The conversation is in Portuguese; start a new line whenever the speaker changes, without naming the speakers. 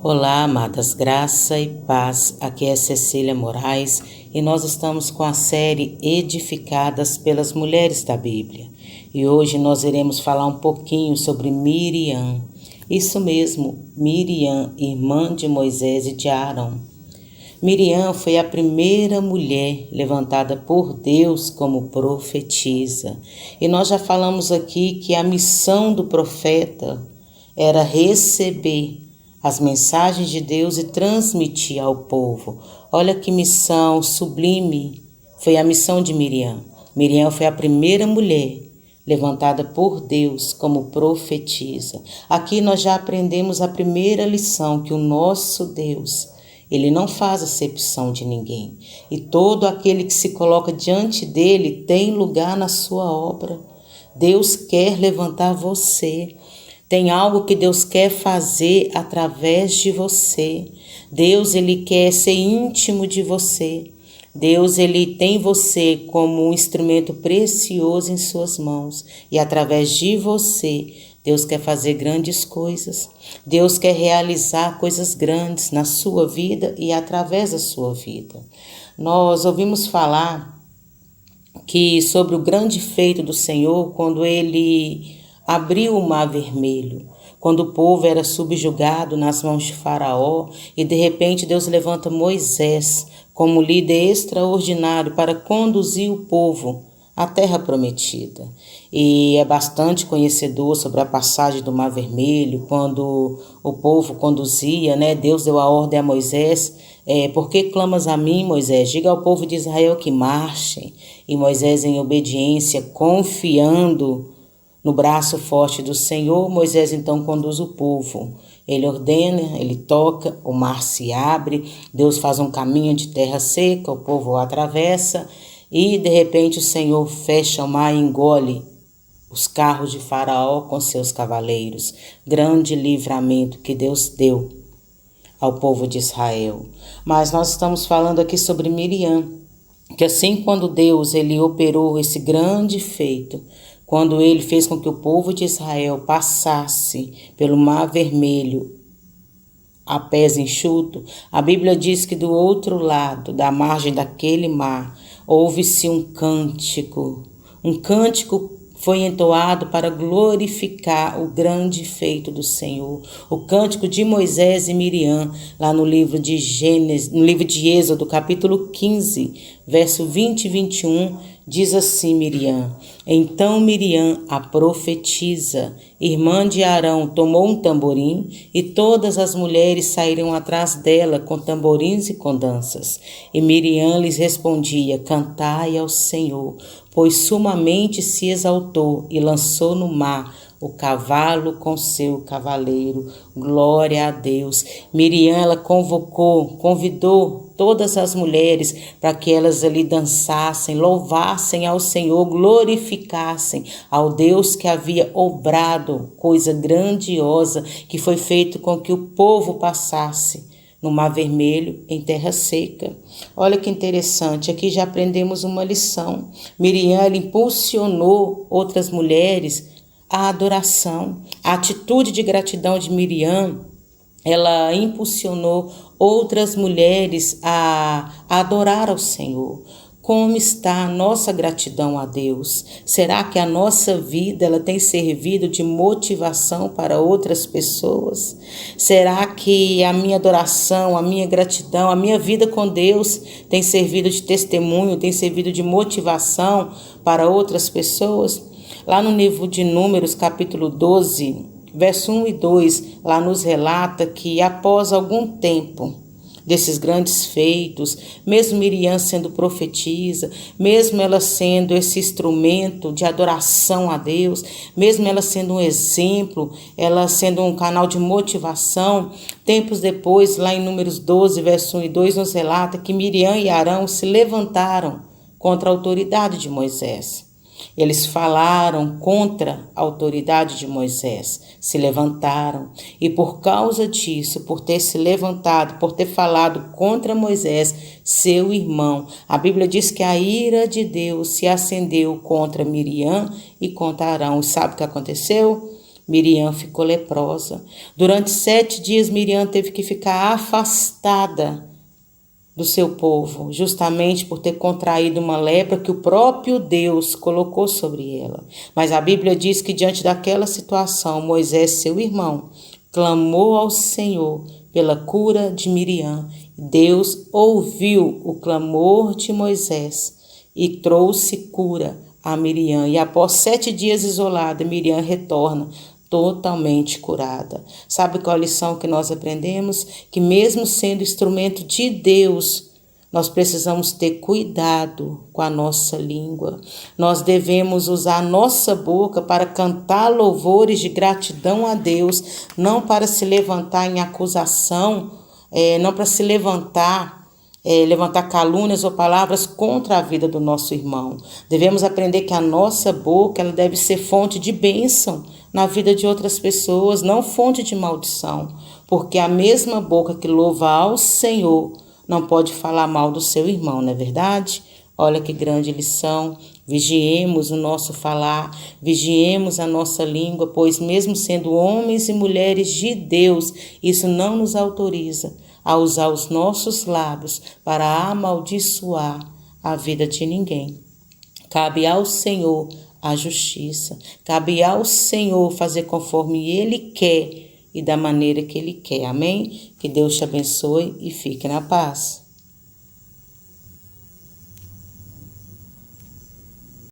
Olá, amadas, graça e paz. Aqui é Cecília Moraes e nós estamos com a série Edificadas pelas Mulheres da Bíblia. E hoje nós iremos falar um pouquinho sobre Miriam. Isso mesmo, Miriam, irmã de Moisés e de Arão. Miriam foi a primeira mulher levantada por Deus como profetisa. E nós já falamos aqui que a missão do profeta era receber as mensagens de Deus e transmitir ao povo. Olha que missão sublime foi a missão de Miriam. Miriam foi a primeira mulher levantada por Deus como profetisa. Aqui nós já aprendemos a primeira lição, que o nosso Deus, Ele não faz acepção de ninguém. E todo aquele que se coloca diante dele tem lugar na sua obra. Deus quer levantar você. Tem algo que Deus quer fazer através de você. Deus, Ele quer ser íntimo de você. Deus, Ele tem você como um instrumento precioso em suas mãos. E através de você, Deus quer fazer grandes coisas. Deus quer realizar coisas grandes na sua vida e através da sua vida. Nós ouvimos falar que sobre o grande feito do Senhor quando Ele abriu o mar vermelho, quando o povo era subjugado nas mãos de Faraó e de repente Deus levanta Moisés como líder extraordinário para conduzir o povo à terra prometida. E é bastante conhecedor sobre a passagem do Mar Vermelho, quando o povo conduzia, Deus deu a ordem a Moisés, por que clamas a mim, Moisés? Diga ao povo de Israel que marchem. E Moisés, em obediência, confiando no braço forte do Senhor, Moisés então conduz o povo. Ele ordena, ele toca, o mar se abre, Deus faz um caminho de terra seca, o povo o atravessa e de repente o Senhor fecha o mar e engole os carros de Faraó com seus cavaleiros. Grande livramento que Deus deu ao povo de Israel. Mas nós estamos falando aqui sobre Miriam, que assim quando Deus ele operou esse grande feito, quando ele fez com que o povo de Israel passasse pelo Mar Vermelho a pés enxuto, a Bíblia diz que do outro lado, da margem daquele mar, houve-se um cântico. Um cântico foi entoado para glorificar o grande feito do Senhor. O cântico de Moisés e Miriam, lá no livro de Gênesis, no livro de Êxodo, capítulo 15, verso 20 e 21, diz assim Miriam: Então Miriam, a profetisa, irmã de Arão, tomou um tamborim e todas as mulheres saíram atrás dela com tamborins e com danças. E Miriam lhes respondia: Cantai ao Senhor, pois sumamente se exaltou e lançou no mar o cavalo com seu cavaleiro. Glória a Deus. Miriam, ela convidou todas as mulheres para que elas ali dançassem, louvassem ao Senhor, glorificassem ao Deus que havia obrado coisa grandiosa, que foi feito com que o povo passasse no Mar Vermelho, em terra seca. Olha que interessante, aqui já aprendemos uma lição. Miriam, ela impulsionou outras mulheres à adoração. A atitude de gratidão de Miriam, ela impulsionou outras mulheres a adorar ao Senhor. Como está a nossa gratidão a Deus? Será que a nossa vida ela tem servido de motivação para outras pessoas? Será que a minha adoração, a minha gratidão, a minha vida com Deus tem servido de testemunho, tem servido de motivação para outras pessoas? Lá no livro de Números, capítulo 12, verso 1 e 2, lá nos relata que após algum tempo desses grandes feitos, mesmo Miriam sendo profetisa, mesmo ela sendo esse instrumento de adoração a Deus, mesmo ela sendo um exemplo, ela sendo um canal de motivação, tempos depois, lá em Números 12, verso 1 e 2, nos relata que Miriam e Arão se levantaram contra a autoridade de Moisés. Eles falaram contra a autoridade de Moisés, se levantaram e por causa disso, por ter se levantado, por ter falado contra Moisés, seu irmão, a Bíblia diz que a ira de Deus se acendeu contra Miriam e contra Arão. E sabe o que aconteceu? Miriam ficou leprosa. Durante 7 dias, Miriam teve que ficar afastada do seu povo, justamente por ter contraído uma lepra que o próprio Deus colocou sobre ela. Mas a Bíblia diz que diante daquela situação, Moisés, seu irmão, clamou ao Senhor pela cura de Miriam. Deus ouviu o clamor de Moisés e trouxe cura a Miriam. E após 7 dias isolada, Miriam retorna totalmente curada. Sabe qual a lição que nós aprendemos? Que mesmo sendo instrumento de Deus, nós precisamos ter cuidado com a nossa língua. Nós devemos usar a nossa boca para cantar louvores de gratidão a Deus, não para se levantar em acusação, não para se levantar calúnias ou palavras contra a vida do nosso irmão. Devemos aprender que a nossa boca ela deve ser fonte de bênção na vida de outras pessoas, não fonte de maldição, porque a mesma boca que louva ao Senhor não pode falar mal do seu irmão, não é verdade? Olha que grande lição. Vigiemos o nosso falar, vigiemos a nossa língua, pois mesmo sendo homens e mulheres de Deus, isso não nos autoriza a usar os nossos lábios para amaldiçoar a vida de ninguém. Cabe ao Senhor a justiça, cabe ao Senhor fazer conforme Ele quer e da maneira que Ele quer. Amém? Que Deus te abençoe e fique na paz.